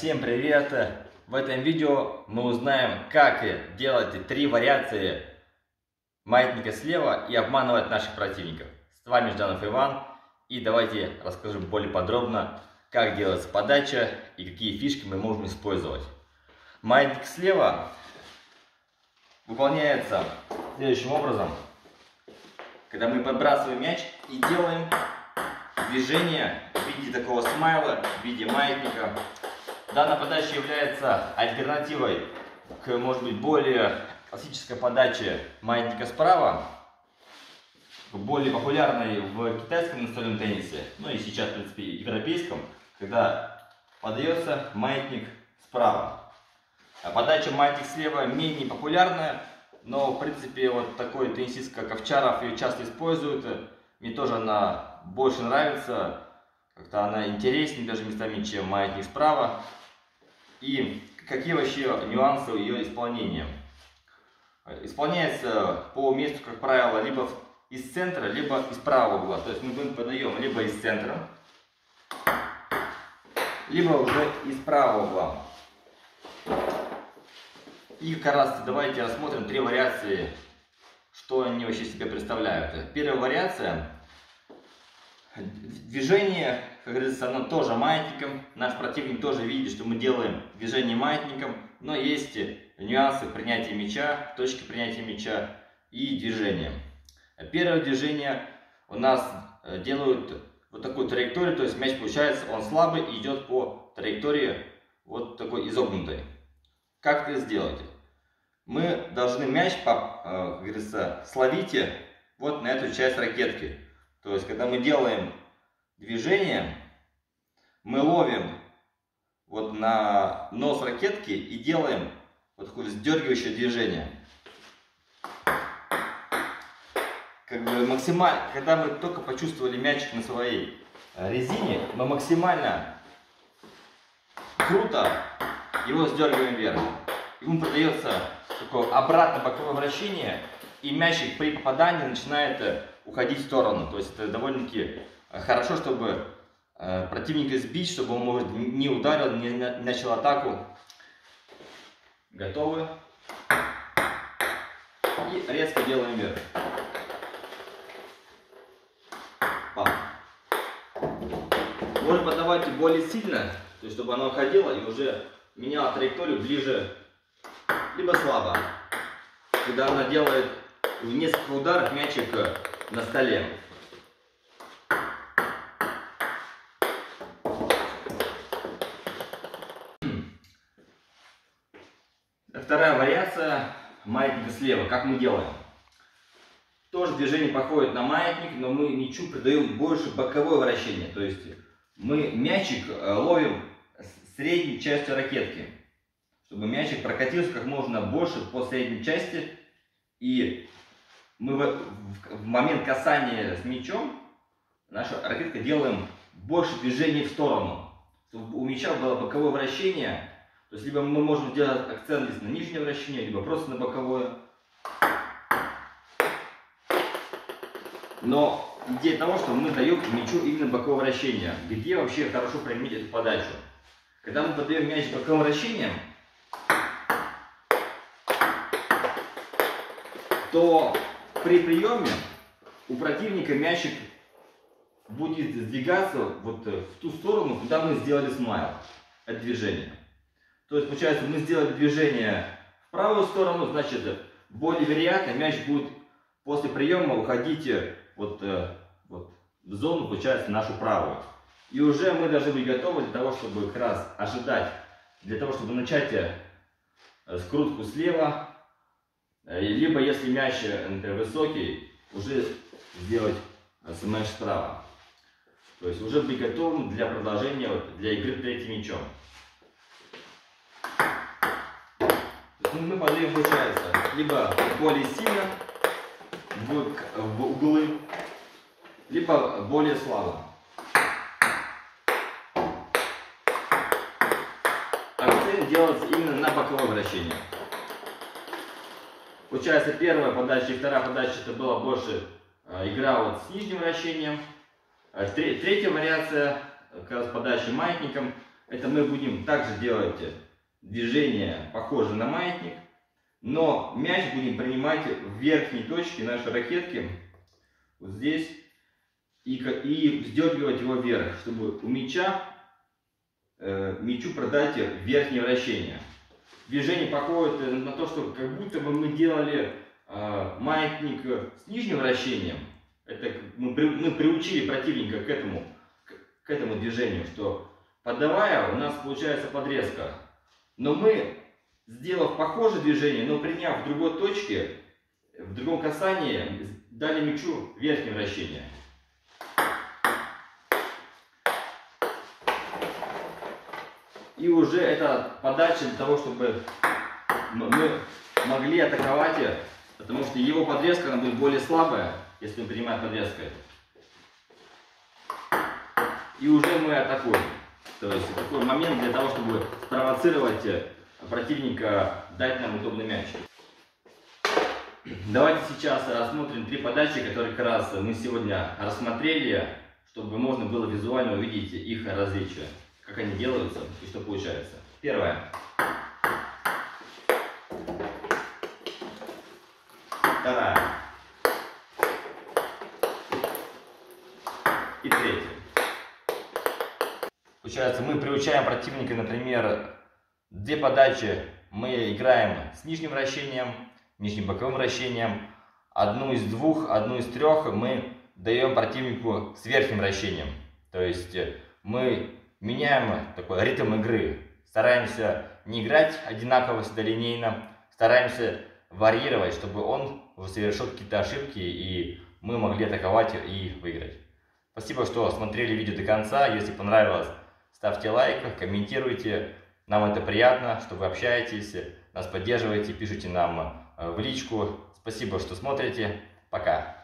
Всем привет! В этом видео мы узнаем, как делать 3 вариации маятника слева и обманывать наших противников. С вами Жданов Иван, и давайте расскажем более подробно, как делается подача и какие фишки мы можем использовать. Маятник слева выполняется следующим образом. Когда мы подбрасываем мяч и делаем движение в виде такого смайла, в виде маятника. Данная подача является альтернативой к, может быть, более классической подаче маятника справа, более популярной в китайском настольном теннисе, ну и сейчас, в принципе, европейском, когда подается маятник справа. А подача маятник слева менее популярная, но, в принципе, вот такой теннисист, как Овчаров, ее часто используют. Мне тоже она больше нравится, как-то она интереснее даже местами, чем маятник справа. И какие вообще нюансы ее исполнения? Исполняется по месту, как правило, либо из центра, либо из правого угла. То есть мы подаем либо из центра, либо уже из правого угла. И как раз давайте рассмотрим 3 вариации, что они вообще себе представляют. Первая вариация. Движение, как говорится, оно тоже маятником. Наш противник тоже видит, что мы делаем движение маятником. Но есть нюансы принятия мяча, точки принятия мяча и движения. Первое движение у нас делают вот такую траекторию. То есть мяч, получается, он слабый и идет по траектории вот такой изогнутой. Как это сделать? Мы должны мяч, как говорится, словить вот на эту часть ракетки. То есть, когда мы делаем движение, мы ловим вот на нос ракетки и делаем вот такое сдергивающее движение. Как бы максимально, когда мы только почувствовали мячик на своей резине, мы максимально круто его сдергиваем вверх. Ему продается такое обратное боковое вращение, и мячик при попадании начинает уходить в сторону. То есть это довольно-таки хорошо, чтобы противника сбить, чтобы он, может, не ударил, не начал атаку. Готовы. И резко делаем вверх. Можно подавать более сильно, то есть чтобы она уходила и уже меняла траекторию ближе, либо слабо. Когда она делает в несколько ударов мячик на столе. Вторая вариация маятника слева. Как мы делаем? Тоже движение походит на маятник, но мы мячу придаем больше боковое вращение. То есть мы мячик ловим средней частью ракетки, чтобы мячик прокатился как можно больше по средней части. И мы в момент касания с мячом, наша ракетка, делаем больше движений в сторону, чтобы у мяча было боковое вращение. То есть либо мы можем сделать акцент здесь на нижнее вращение, либо просто на боковое. Но идея того, что мы даем мячу именно боковое вращение. Где вообще хорошо применить эту подачу? Когда мы подаем мяч боковым вращением, то при приеме у противника мячик будет сдвигаться вот в ту сторону, куда мы сделали смайл. Это движение. То есть, получается, мы сделали движение в правую сторону, значит, более вероятно мяч будет после приема уходить вот в зону, получается, нашу правую. И уже мы должны быть готовы для того, чтобы как раз ожидать, для того, чтобы начать скрутку слева. Либо, если мяч, например, высокий, уже сделать смэш справа. То есть уже быть готовым для продолжения, для игры третьим мячом. Мы подаем, получается, либо более сильно в углы, либо более слабо. Акцент делается именно на боковое вращение. Получается, первая подача и вторая подача это была больше игра вот с нижним вращением. Третья вариация, как раз подача маятником, Это мы будем также делать движение, похожее на маятник, но мяч будем принимать в верхней точке нашей ракетки, вот здесь, и вздергивать его вверх, чтобы у мячу продать верхнее вращение. Движение похоже на то, что как будто бы мы делали маятник с нижним вращением. Это мы приучили противника к этому движению, что подавая у нас получается подрезка. Но мы, сделав похожее движение, но приняв в другой точке, в другом касании, дали мячу верхнее вращение. И уже это подача для того, чтобы мы могли атаковать, потому что его подрезка она будет более слабая, если он принимает подрезкой. И уже мы атакуем. То есть такой момент для того, чтобы спровоцировать противника, дать нам удобный мяч. Давайте сейчас рассмотрим 3 подачи, которые как раз мы сегодня рассмотрели, чтобы можно было визуально увидеть их различия, как они делаются и что получается. Первое. Вторая. И третья. Получается, мы приучаем противника, например, 2 подачи мы играем с нижним вращением, нижним боковым вращением, одну из 2, одну из 3 мы даем противнику с верхним вращением. То есть мы меняем такой ритм игры, стараемся не играть одинаково всегда линейно, стараемся варьировать, чтобы он совершил какие-то ошибки и мы могли атаковать и выиграть. Спасибо, что смотрели видео до конца. Если понравилось, ставьте лайк, комментируйте. Нам это приятно, что вы общаетесь, нас поддерживаете, пишите нам в личку. Спасибо, что смотрите. Пока.